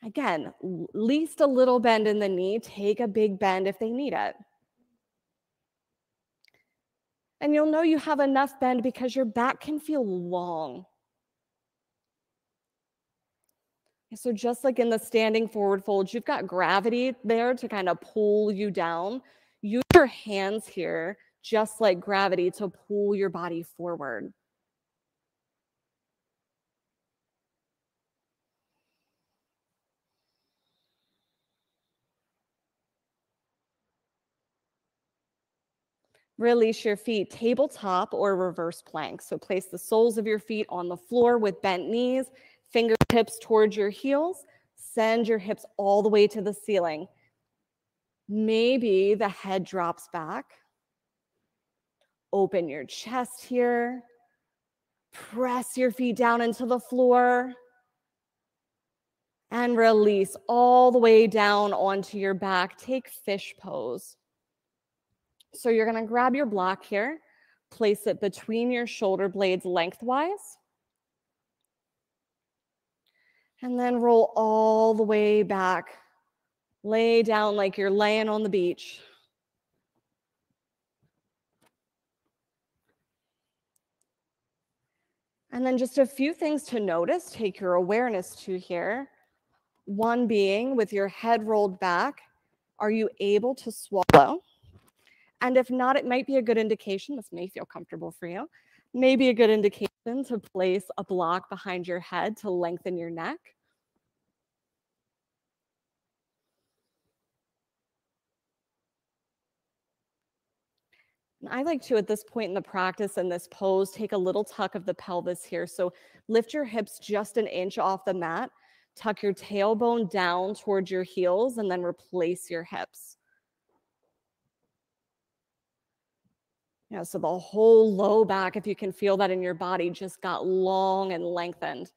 Again, least a little bend in the knee. Take a big bend if they need it. And you'll know you have enough bend because your back can feel long. So just like in the standing forward fold, you've got gravity there to kind of pull you down. Use your hands here, just like gravity, to pull your body forward. Release your feet, tabletop or reverse plank. So place the soles of your feet on the floor with bent knees, fingertips towards your heels. Send your hips all the way to the ceiling. Maybe the head drops back. Open your chest here. Press your feet down into the floor. And release all the way down onto your back. Take fish pose. So you're going to grab your block here, place it between your shoulder blades lengthwise, and then roll all the way back. Lay down like you're laying on the beach. And then just a few things to notice, take your awareness to here. One being, with your head rolled back, are you able to swallow? And if not, it might be a good indication, this may feel comfortable for you, maybe a good indication to place a block behind your head to lengthen your neck. I like to, at this point in the practice in this pose, take a little tuck of the pelvis here. So lift your hips just an inch off the mat, tuck your tailbone down towards your heels, and then replace your hips. So the whole low back, if you can feel that in your body, just got long and lengthened.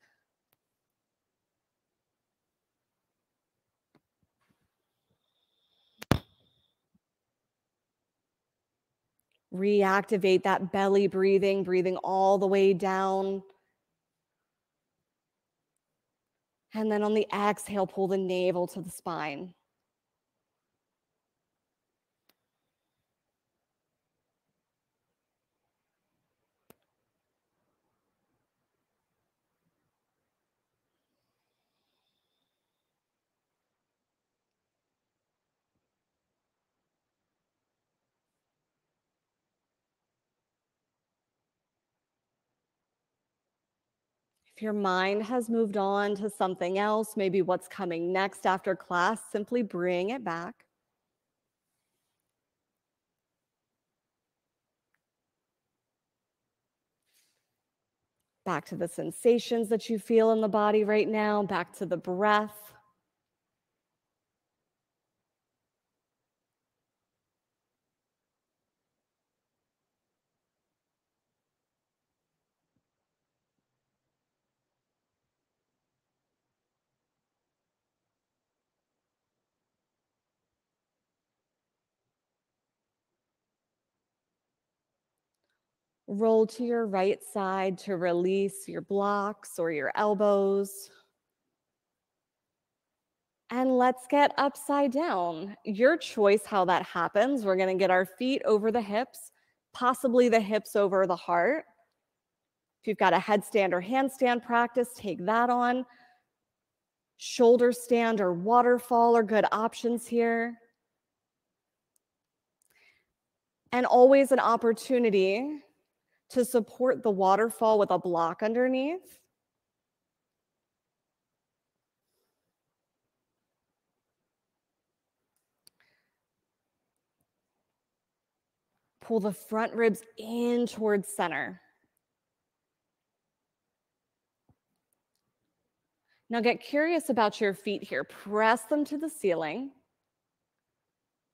Reactivate that belly breathing, breathing all the way down. And then on the exhale, pull the navel to the spine. If your mind has moved on to something else, maybe what's coming next after class, simply bring it back. Back to the sensations that you feel in the body right now, back to the breath. Roll to your right side to release your blocks or your elbows. And let's get upside down. Your choice how that happens. We're going to get our feet over the hips, possibly the hips over the heart. If you've got a headstand or handstand practice, take that on. Shoulder stand or waterfall are good options here. And always an opportunity to support the waterfall with a block underneath. Pull the front ribs in towards center. Now get curious about your feet here. Press them to the ceiling.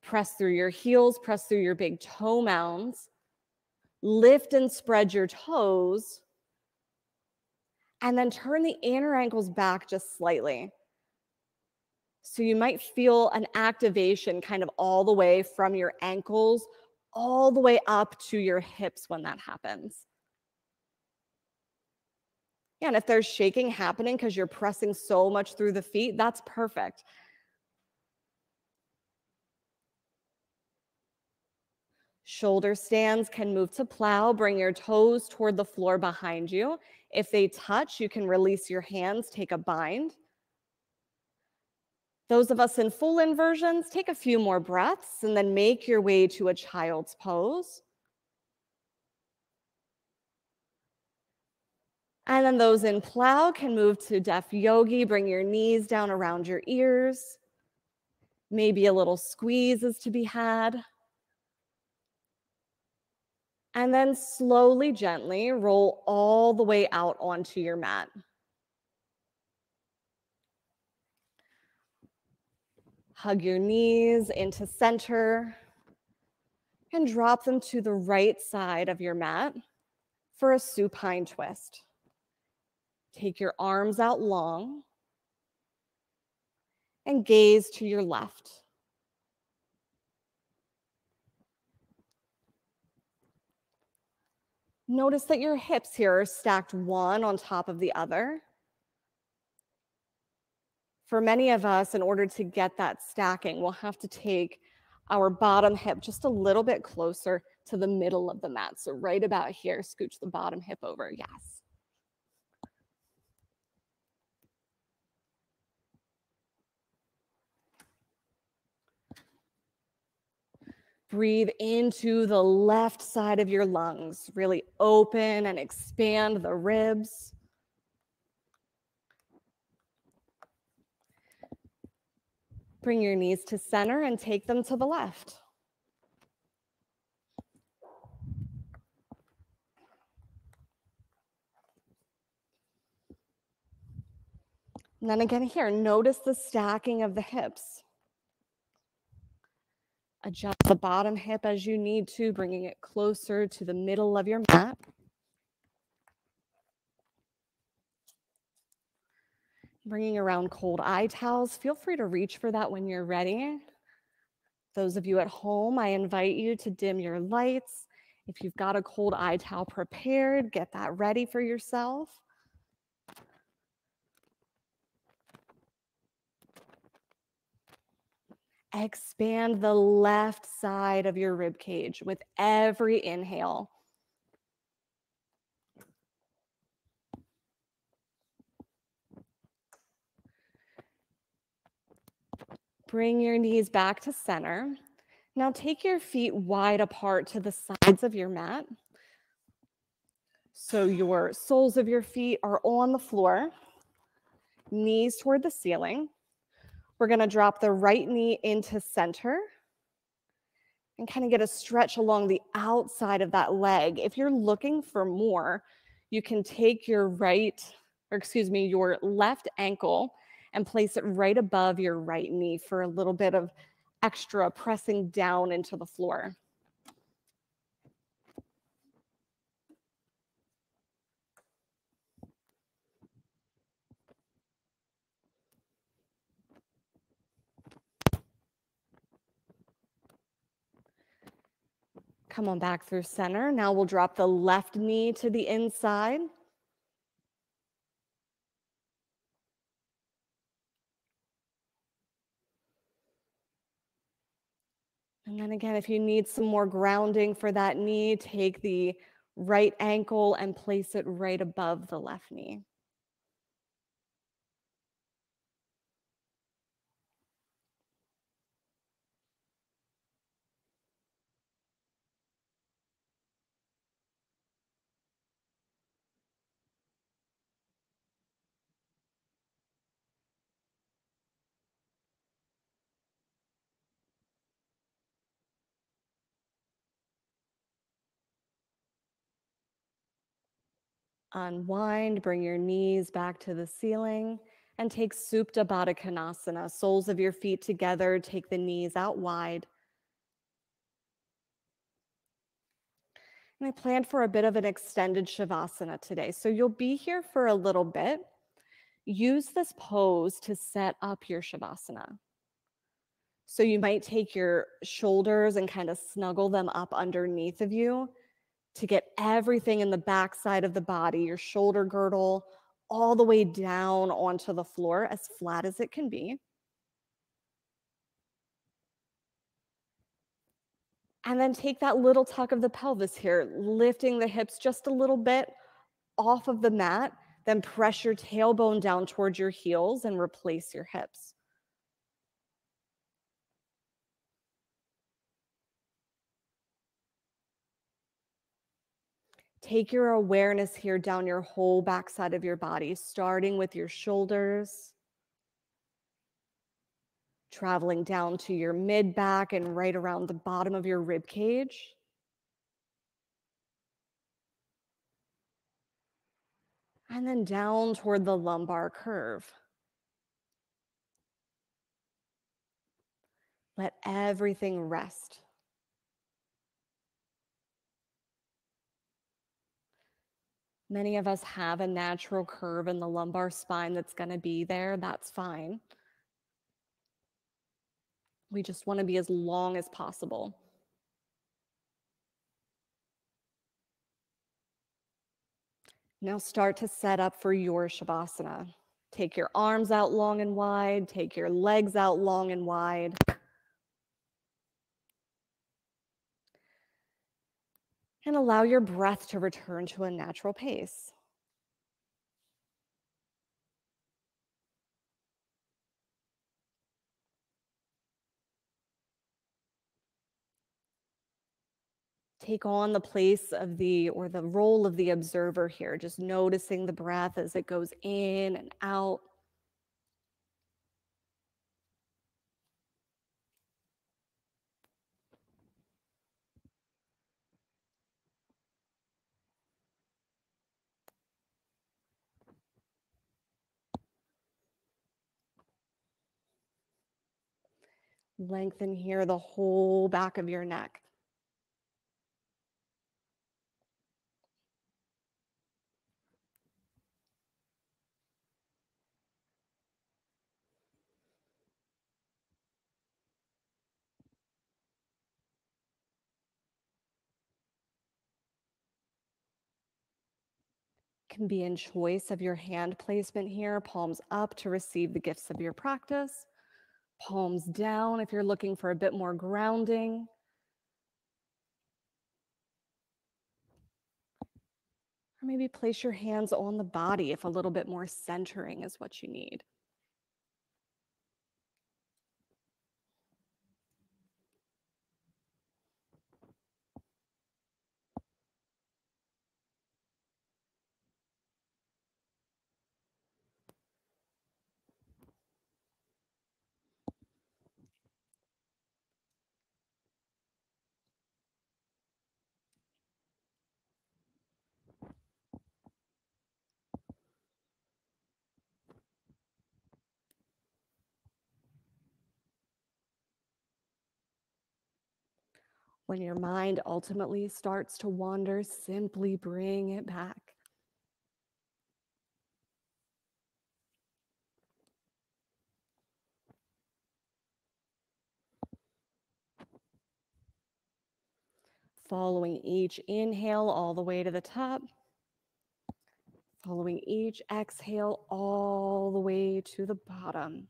Press through your heels, press through your big toe mounds. Lift and spread your toes. And then turn the inner ankles back just slightly. So you might feel an activation kind of all the way from your ankles all the way up to your hips when that happens. Yeah, and if there's shaking happening because you're pressing so much through the feet, that's perfect. Shoulder stands can move to plow. Bring your toes toward the floor behind you. If they touch, you can release your hands, take a bind. Those of us in full inversions, take a few more breaths and then make your way to a child's pose. And then those in plow can move to deaf yogi. Bring your knees down around your ears. Maybe a little squeeze is to be had. And then slowly, gently roll all the way out onto your mat. Hug your knees into center and drop them to the right side of your mat for a supine twist. Take your arms out long and gaze to your left. Notice that your hips here are stacked one on top of the other. For many of us, in order to get that stacking, we'll have to take our bottom hip just a little bit closer to the middle of the mat. So right about here, scooch the bottom hip over. Yes. Breathe into the left side of your lungs. Really open and expand the ribs. Bring your knees to center and take them to the left. And then again here, notice the stacking of the hips. Adjust the bottom hip as you need to, bringing it closer to the middle of your mat. Bringing around cold eye towels. Feel free to reach for that when you're ready. Those of you at home, I invite you to dim your lights. If you've got a cold eye towel prepared, get that ready for yourself. Expand the left side of your rib cage with every inhale. Bring your knees back to center. Now take your feet wide apart to the sides of your mat. So your soles of your feet are on the floor, knees toward the ceiling. We're going to drop the right knee into center and kind of get a stretch along the outside of that leg. If you're looking for more, you can take your your left ankle and place it right above your right knee for a little bit of extra pressing down into the floor. Come on back through center. Now we'll drop the left knee to the inside. And then again, if you need some more grounding for that knee, take the right ankle and place it right above the left knee. Unwind, bring your knees back to the ceiling, and take Supta Baddha Konasana. Soles of your feet together, take the knees out wide. And I planned for a bit of an extended Shavasana today, so you'll be here for a little bit. Use this pose to set up your Shavasana. So you might take your shoulders and kind of snuggle them up underneath of you to get everything in the back side of the body, your shoulder girdle, all the way down onto the floor as flat as it can be. And then take that little tuck of the pelvis here, lifting the hips just a little bit off of the mat. Then press your tailbone down towards your heels and replace your hips. Take your awareness here down your whole backside of your body, starting with your shoulders, traveling down to your mid back and right around the bottom of your rib cage. And then down toward the lumbar curve. Let everything rest. Many of us have a natural curve in the lumbar spine that's going to be there. That's fine. We just want to be as long as possible. Now start to set up for your Shavasana. Take your arms out long and wide. Take your legs out long and wide. And allow your breath to return to a natural pace. Take on the place of the role of the observer here, just noticing the breath as it goes in and out. Lengthen here the whole back of your neck. Can be in choice of your hand placement here, palms up to receive the gifts of your practice, palms down if you're looking for a bit more grounding. Or maybe place your hands on the body if a little bit more centering is what you need. When your mind ultimately starts to wander, simply bring it back. Following each inhale all the way to the top. Following each exhale all the way to the bottom.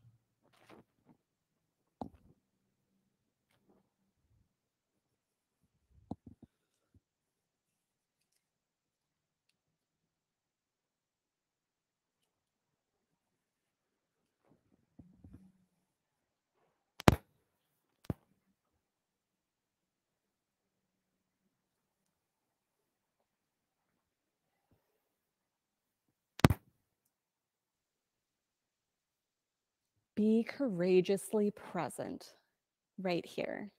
Be courageously present right here.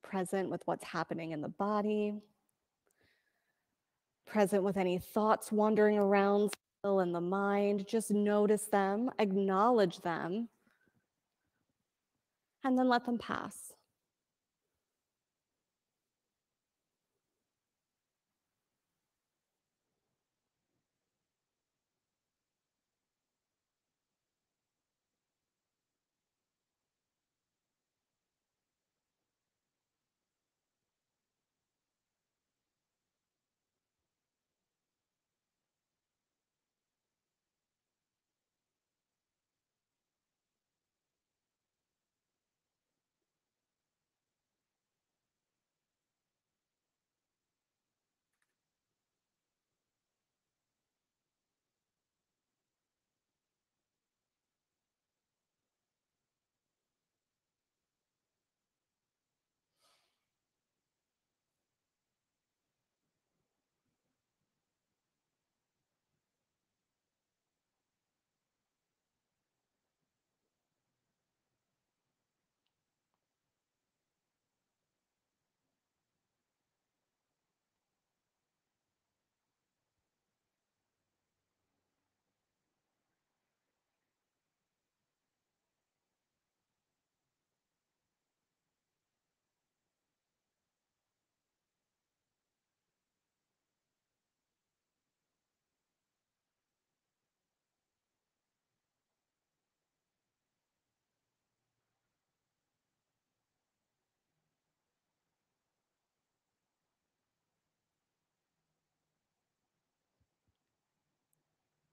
Present with what's happening in the body. Present with any thoughts wandering around still in the mind. Just notice them, acknowledge them, and then let them pass.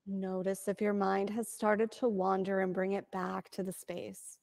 Notice if your mind has started to wander and bring it back to the space.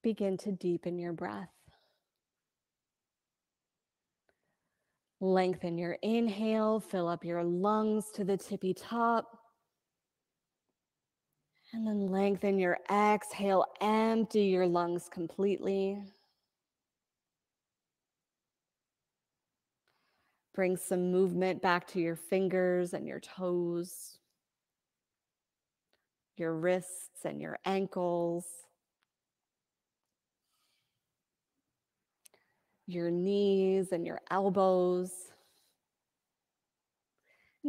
Begin to deepen your breath. Lengthen your inhale, fill up your lungs to the tippy top. And then lengthen your exhale, empty your lungs completely. Bring some movement back to your fingers and your toes, your wrists and your ankles, your knees and your elbows.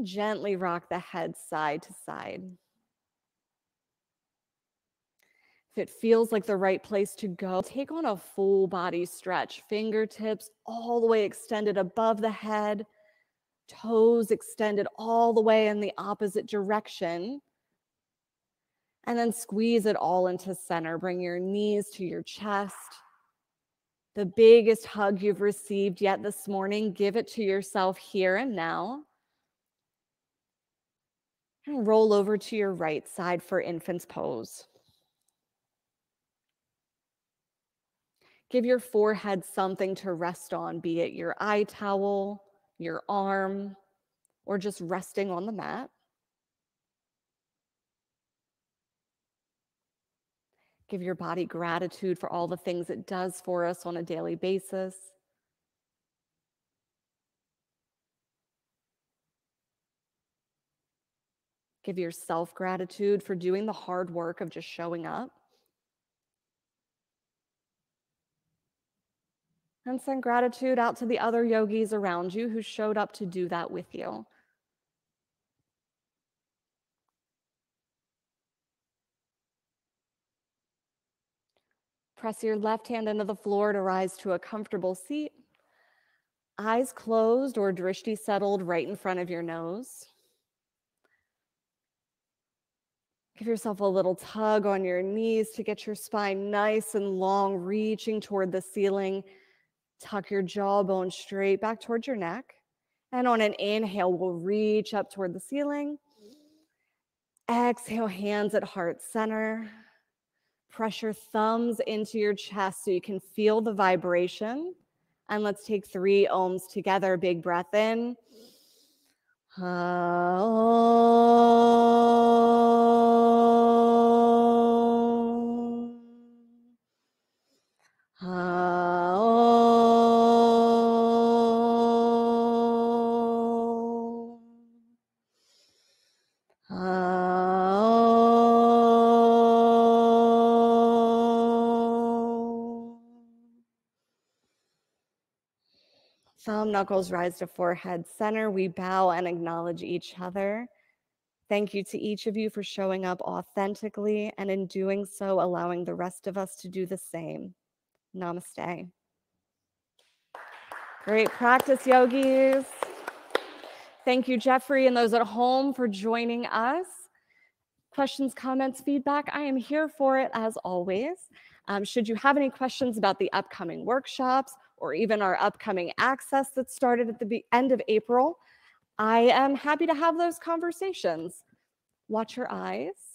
Gently rock the head side to side. If it feels like the right place to go, take on a full body stretch, fingertips all the way extended above the head, toes extended all the way in the opposite direction. And then squeeze it all into center. Bring your knees to your chest. The biggest hug you've received yet this morning, give it to yourself here and now. And roll over to your right side for infant's pose. Give your forehead something to rest on, be it your eye towel, your arm, or just resting on the mat. Give your body gratitude for all the things it does for us on a daily basis. Give yourself gratitude for doing the hard work of just showing up. And send gratitude out to the other yogis around you who showed up to do that with you. Press your left hand into the floor to rise to a comfortable seat. Eyes closed or drishti settled right in front of your nose. Give yourself a little tug on your knees to get your spine nice and long, reaching toward the ceiling. Tuck your jawbone straight back towards your neck. And on an inhale, we'll reach up toward the ceiling. Exhale, hands at heart center. Press your thumbs into your chest so you can feel the vibration. And let's take 3 ohms together. Big breath in. Thumb knuckles rise to forehead center. We bow and acknowledge each other. Thank you to each of you for showing up authentically, and in doing so, allowing the rest of us to do the same. Namaste. Great practice, yogis. Thank you, Jeffrey, and those at home for joining us. Questions, comments, feedback, I am here for it as always. Should you have any questions about the upcoming workshops or even our upcoming access that started at the end of April, I am happy to have those conversations. Watch your eyes.